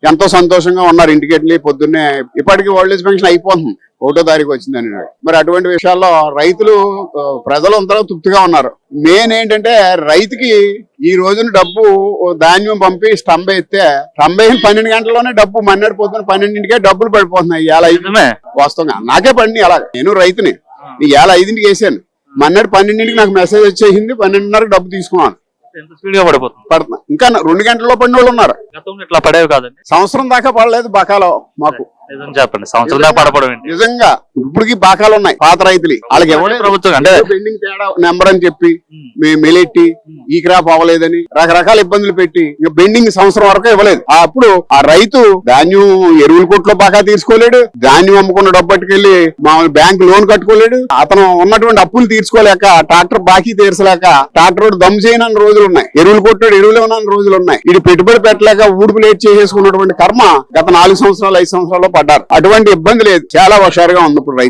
ఎంతో సంతోషంగా ఉన్నారు. ఇంటికి వెళ్ళి పొద్దున్నే ఇప్పటికీ ఓల్డ్ ఏజ్ పెన్షన్ అయిపోతుంది, 1వ తారీఖు వచ్చిందని. మరి అటువంటి విషయాల్లో రైతులు ప్రజలు అందరూ తృప్తిగా ఉన్నారు. మెయిన్ ఏంటంటే రైతుకి ఈ రోజున డబ్బు ధాన్యం పంపి స్టంబ్ ఎత్తే స్టంబ్ అయిన 12 గంటల్లోనే డబ్బు మన్నెడు పొద్దున 12ంటికే డబ్బులు పడిపోతున్నాయి. ఇవాళ వాస్తవంగా నాకే పడినాయి. అలా నేను రైతుని ఇవాళ 5ంటికి వేసాను, మన్నెడు 12ంటికి నాకు మెసేజ్ వచ్చేసింది, 12:30కి డబ్బు తీసుకున్నాను. పడుతున్నా ఇంకా 2 గంటల్లో పడిన వాళ్ళు ఉన్నారు. ఇట్లా పడేవి కాదండి, సంవత్సరం దాకా పడలేదు బాకాలో మాకు. చెప్పండి, సంవత్సరం దాకా పడపడం నిజంగా ఇప్పటికి బాకాలు ఉన్నాయి పాత రైతులు. వాళ్ళకి ఎవరైనా ప్రభుత్వం అంటే పెండింగ్ తేడా నెంబర్ అని చెప్పి మెలెట్టి ఈ క్రాప్ అవ్వలేదని రకరకాల ఇబ్బందులు పెట్టి ఇంకా బెండింగ్ సంవత్సరం వరకు ఇవ్వలేదు. అప్పుడు ఆ రైతు ధాన్యం ఎరువుల కొట్లో బాగా తీసుకోలేడు, ధాన్యం అమ్ముకున్న డబ్బు పట్టుకెళ్లి మామూలు బ్యాంక్ లోన్ కట్టుకోలేడు, అతను ఉన్నటువంటి అప్పులు తీర్చుకోలేక ట్రాక్టర్ బాకీ తీర్చలేక ట్రాక్టర్ దమ్ చేయనని రోజులు ఉన్నాయి, ఎరువులు కొట్టాడు ఎరువులు ఇవ్వనని రోజులు ఉన్నాయి. ఇది పెట్టుబడి పెట్టలేక ఊడుపు లేట్ చేసేసుకున్నటువంటి కర్మ గత 4 సంవత్సరాలు 5 సంవత్సరాల్లో పడ్డారు. అటువంటి ఇబ్బంది లేదు, చాలా హుషారుగా ఉంది ఇప్పుడు రైతు.